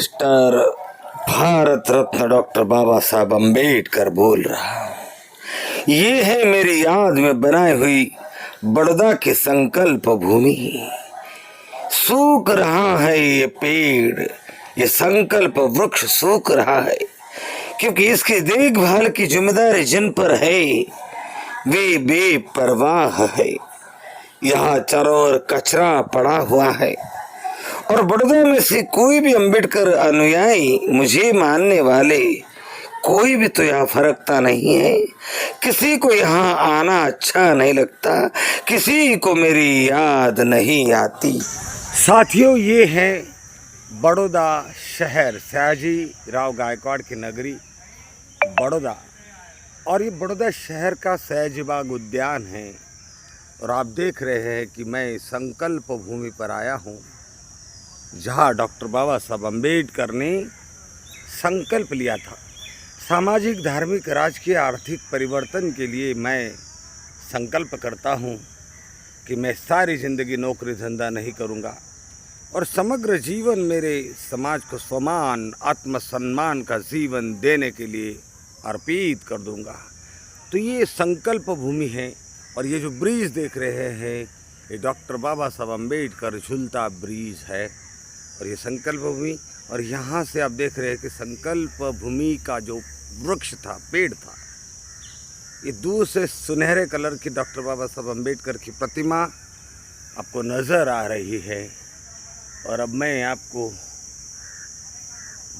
Barrister Bharat Ratna doctor बाबा साहब अम्बेडकर बोल रहा हूँ। ये है मेरी याद में बनाई हुई बड़ौदा की संकल्प भूमि। सूख रहा है ये पेड़, ये संकल्प वृक्ष सूख रहा है, क्योंकि इसकी देखभाल की जिम्मेदारी जिन पर है वे बेपरवाह है। यहाँ चारों ओर कचरा पड़ा हुआ है और बड़ौदा में से कोई भी अम्बेडकर अनुयायी, मुझे मानने वाले कोई भी तो यहाँ फरकता नहीं है। किसी को यहाँ आना अच्छा नहीं लगता, किसी को मेरी याद नहीं आती। साथियों, ये है बड़ौदा शहर, सयाजी राव गायकवाड़ की नगरी बड़ौदा, और ये बड़ौदा शहर का सयाजी बाग उद्यान है। और आप देख रहे हैं कि मैं संकल्प भूमि पर आया हूँ, जहाँ डॉक्टर बाबा साहब अम्बेडकर ने संकल्प लिया था। सामाजिक, धार्मिक, राजकीय, आर्थिक परिवर्तन के लिए मैं संकल्प करता हूँ कि मैं सारी ज़िंदगी नौकरी धंधा नहीं करूँगा और समग्र जीवन मेरे समाज को समान आत्मसम्मान का जीवन देने के लिए अर्पित कर दूँगा। तो ये संकल्प भूमि है। और ये जो ब्रिज देख रहे हैं, ये डॉक्टर बाबा साहब अम्बेडकर झूलता ब्रिज है और ये संकल्प भूमि। और यहाँ से आप देख रहे हैं कि संकल्प भूमि का जो वृक्ष था, पेड़ था, ये दूर से सुनहरे कलर की डॉक्टर बाबा साहब अम्बेडकर की प्रतिमा आपको नज़र आ रही है। और अब मैं आपको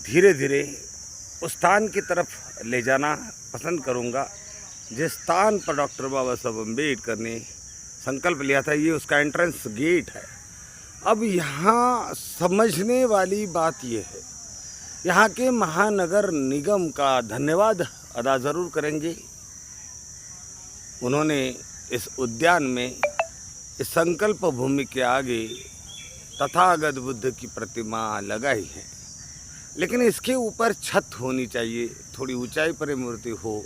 धीरे धीरे उस स्थान की तरफ ले जाना पसंद करूँगा जिस स्थान पर डॉक्टर बाबा साहब अम्बेडकर ने संकल्प लिया था। ये उसका एंट्रेंस गेट है। अब यहाँ समझने वाली बात ये है, यहाँ के महानगर निगम का धन्यवाद अदा ज़रूर करेंगे। उन्होंने इस उद्यान में, इस संकल्प भूमि के आगे तथागत बुद्ध की प्रतिमा लगाई है, लेकिन इसके ऊपर छत होनी चाहिए, थोड़ी ऊंचाई पर मूर्ति हो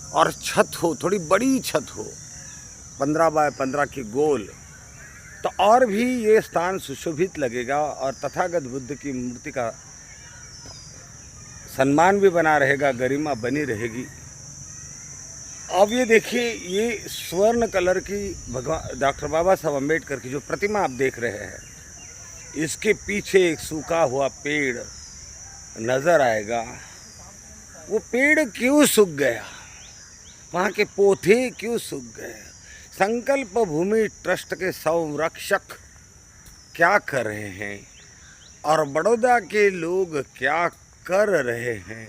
और छत हो, थोड़ी बड़ी छत हो, 15 बाय 15 की गोल, तो और भी ये स्थान सुशोभित लगेगा और तथागत बुद्ध की मूर्ति का सम्मान भी बना रहेगा, गरिमा बनी रहेगी। अब ये देखिए, ये स्वर्ण कलर की भगवान डॉक्टर बाबा साहब अम्बेडकर की जो प्रतिमा आप देख रहे हैं, इसके पीछे एक सूखा हुआ पेड़ नज़र आएगा। वो पेड़ क्यों सूख गया, वहाँ के पौधे क्यों सूख गए, संकल्प भूमि ट्रस्ट के संरक्षक क्या कर रहे हैं और बड़ौदा के लोग क्या कर रहे हैं,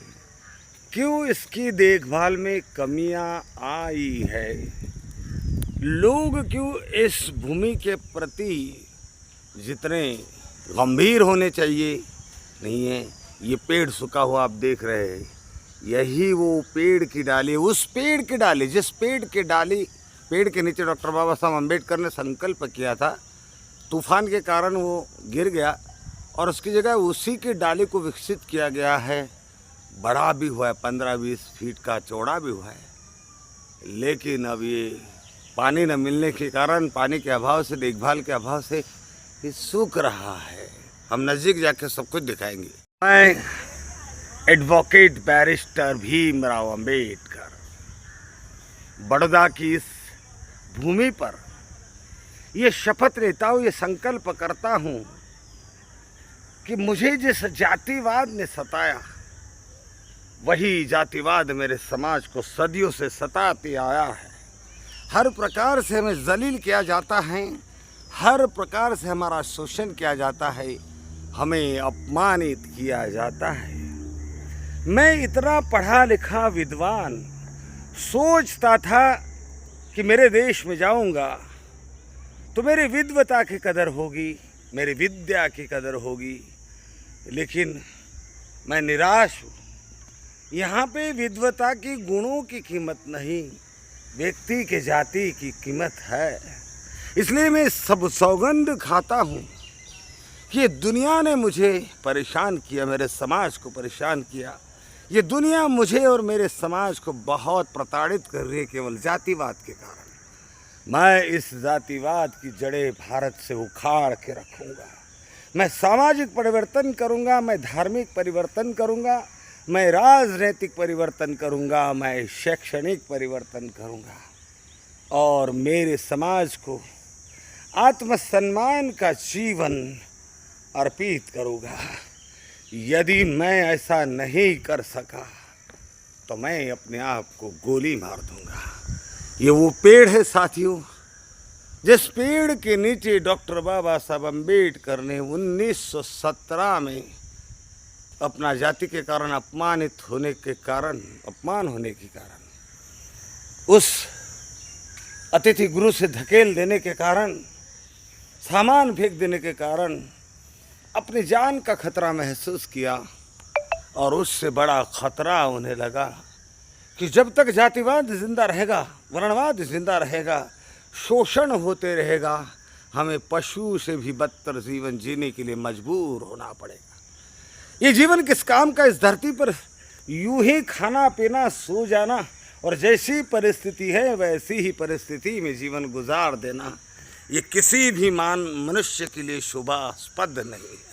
क्यों इसकी देखभाल में कमियां आई है, लोग क्यों इस भूमि के प्रति जितने गंभीर होने चाहिए नहीं है। ये पेड़ सूखा हुआ आप देख रहे हैं, यही वो पेड़ की डाली, उस पेड़ की डाली जिस पेड़ की डाली, पेड़ के नीचे डॉक्टर बाबा साहब अम्बेडकर ने संकल्प किया था, तूफान के कारण वो गिर गया और उसकी जगह उसी की डाली को विकसित किया गया है। बड़ा भी हुआ है, 15-20 फीट का चौड़ा भी हुआ है, लेकिन अब ये पानी न मिलने के कारण, पानी के अभाव से, देखभाल के अभाव से ये सूख रहा है। हम नज़दीक जाके सब कुछ दिखाएंगे। मैं एडवोकेट बैरिस्टर भीमराव अम्बेडकर बड़ौदा की इस भूमि पर ये शपथ लेता हूँ, ये संकल्प करता हूँ कि मुझे जिस जातिवाद ने सताया, वही जातिवाद मेरे समाज को सदियों से सताते आया है। हर प्रकार से हमें जलील किया जाता है, हर प्रकार से हमारा शोषण किया जाता है, हमें अपमानित किया जाता है। मैं इतना पढ़ा लिखा विद्वान सोचता था कि मेरे देश में जाऊंगा तो मेरी विद्वता की कदर होगी, मेरी विद्या की कदर होगी, लेकिन मैं निराश हूँ। यहाँ पे विद्वता की गुणों की कीमत नहीं, व्यक्ति के जाति की कीमत है। इसलिए मैं सब सौगंध खाता हूँ कि ये दुनिया ने मुझे परेशान किया, मेरे समाज को परेशान किया। ये दुनिया मुझे और मेरे समाज को बहुत प्रताड़ित कर रही है केवल जातिवाद के कारण। मैं इस जातिवाद की जड़ें भारत से उखाड़ के रखूँगा। मैं सामाजिक परिवर्तन करूंगा, मैं धार्मिक परिवर्तन करूंगा, मैं राजनीतिक परिवर्तन करूंगा, मैं शैक्षणिक परिवर्तन करूंगा और मेरे समाज को आत्मसम्मान का जीवन अर्पित करूंगा। यदि मैं ऐसा नहीं कर सका तो मैं अपने आप को गोली मार दूंगा। ये वो पेड़ है साथियों, जिस पेड़ के नीचे डॉक्टर बाबा साहब अम्बेडकर ने 1917 में अपना जाति के कारण अपमान होने के कारण उस अतिथि गुरु से धकेल देने के कारण, सामान फेंक देने के कारण अपनी जान का खतरा महसूस किया और उससे बड़ा खतरा उन्हें लगा कि जब तक जातिवाद जिंदा रहेगा, वर्णवाद जिंदा रहेगा, शोषण होते रहेगा, हमें पशु से भी बदतर जीवन जीने के लिए मजबूर होना पड़ेगा। ये जीवन किस काम का इस धरती पर यूं ही खाना पीना सो जाना और जैसी परिस्थिति है वैसी ही परिस्थिति में जीवन गुजार देना, ये किसी भी मनुष्य के लिए शोभास्पद नहीं है।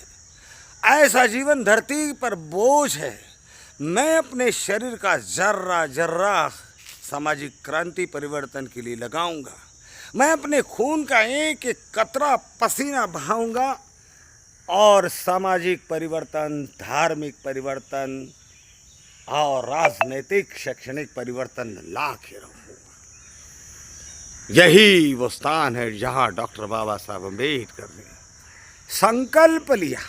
ऐसा जीवन धरती पर बोझ है। मैं अपने शरीर का जर्रा जर्रा सामाजिक क्रांति परिवर्तन के लिए लगाऊंगा। मैं अपने खून का एक एक कतरा पसीना बहाऊंगा और सामाजिक परिवर्तन, धार्मिक परिवर्तन और राजनीतिक शैक्षणिक परिवर्तन ला के रहूंगा। यही वो स्थान है जहां डॉक्टर बाबा साहब अम्बेडकर ने संकल्प लिया।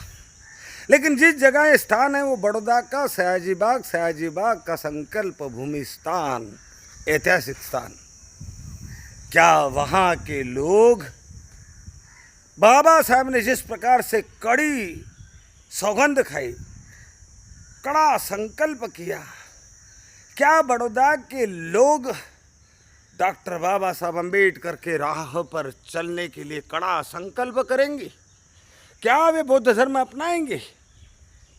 लेकिन जिस जगह ये स्थान है वो बड़ौदा का सयाजी बाग का संकल्प भूमि स्थान, ऐतिहासिक स्थान। क्या वहाँ के लोग बाबा साहब ने जिस प्रकार से कड़ी सौगंध खाई, कड़ा संकल्प किया, क्या बड़ौदा के लोग डॉक्टर बाबा साहब अम्बेडकर के राह पर चलने के लिए कड़ा संकल्प करेंगे? क्या वे बौद्ध धर्म अपनाएंगे?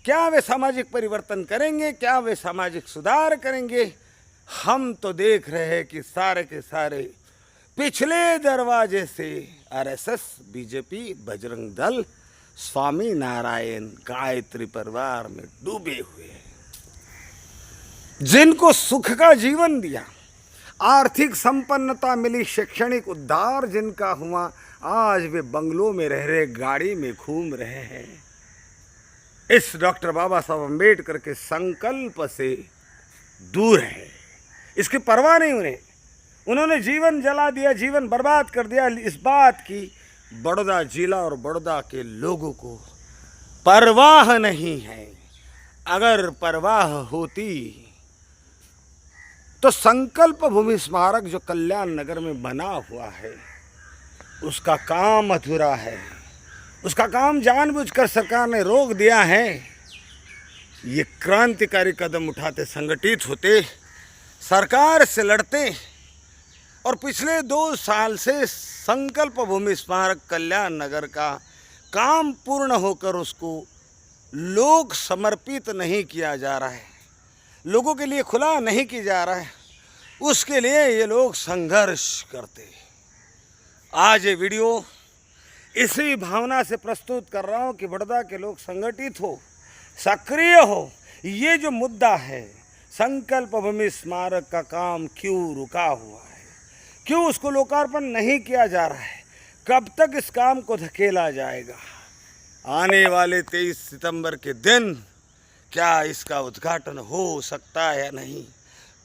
क्या वे सामाजिक परिवर्तन करेंगे? क्या वे सामाजिक सुधार करेंगे? हम तो देख रहे हैं कि सारे के सारे पिछले दरवाजे से आरएसएस, बीजेपी, बजरंग दल, स्वामी नारायण, गायत्री परिवार में डूबे हुए हैं। जिनको सुख का जीवन दिया, आर्थिक संपन्नता मिली, शैक्षणिक उद्धार जिनका हुआ, आज वे बंगलों में रह रहे, गाड़ी में घूम रहे हैं। इस डॉक्टर बाबा साहब अम्बेडकर के संकल्प से दूर है, इसकी परवाह नहीं उन्हें। उन्होंने जीवन जला दिया, जीवन बर्बाद कर दिया। इस बात की बड़ौदा जिला और बड़ौदा के लोगों को परवाह नहीं है। अगर परवाह होती तो संकल्प भूमि स्मारक जो कल्याण नगर में बना हुआ है उसका काम अधूरा है। उसका काम जानबूझकर सरकार ने रोक दिया है। ये क्रांतिकारी कदम उठाते, संगठित होते, सरकार से लड़ते और पिछले 2 साल से संकल्प भूमि स्मारक कल्याण नगर का काम पूर्ण होकर उसको लोक समर्पित नहीं किया जा रहा है, लोगों के लिए खुला नहीं किया जा रहा है, उसके लिए ये लोग संघर्ष करते। आज ये वीडियो इसी भावना से प्रस्तुत कर रहा हूँ कि बड़ौदा के लोग संगठित हो, सक्रिय हो। ये जो मुद्दा है, संकल्प भूमि स्मारक का काम क्यों रुका हुआ है, क्यों उसको लोकार्पण नहीं किया जा रहा है, कब तक इस काम को धकेला जाएगा? आने वाले 23 सितंबर के दिन क्या इसका उद्घाटन हो सकता है या नहीं?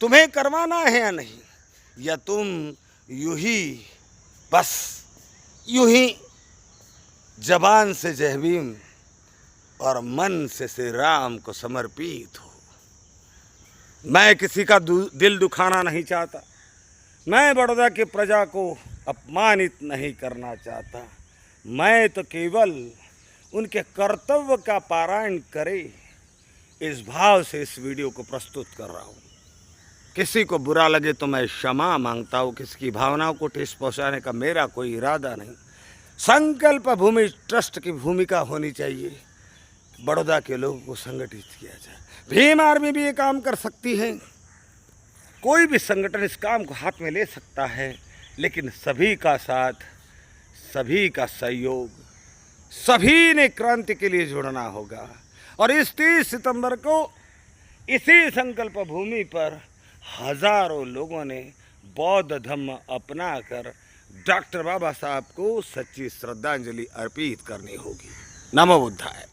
तुम्हें करवाना है या नहीं? या तुम यूं ही बस यूं ही जबान से जय भीम और मन से श्री राम को समर्पित हो? मैं किसी का दिल दुखाना नहीं चाहता, मैं बड़ौदा की प्रजा को अपमानित नहीं करना चाहता। मैं तो केवल उनके कर्तव्य का पारायण करे इस भाव से इस वीडियो को प्रस्तुत कर रहा हूँ। किसी को बुरा लगे तो मैं क्षमा मांगता हूँ, किसी की भावनाओं को ठेस पहुँचाने का मेरा कोई इरादा नहीं। संकल्प भूमि ट्रस्ट की भूमिका होनी चाहिए, बड़ौदा के लोगों को संगठित किया जाए। भीम आर्मी भी ये काम कर सकती है, कोई भी संगठन इस काम को हाथ में ले सकता है, लेकिन सभी का साथ, सभी का सहयोग, सभी ने क्रांति के लिए जुड़ना होगा। और इस 30 सितंबर को इसी संकल्प भूमि पर हजारों लोगों ने बौद्ध धम्म अपनाकर डॉक्टर बाबा साहब को सच्ची श्रद्धांजलि अर्पित करनी होगी। नमो बुद्धाय।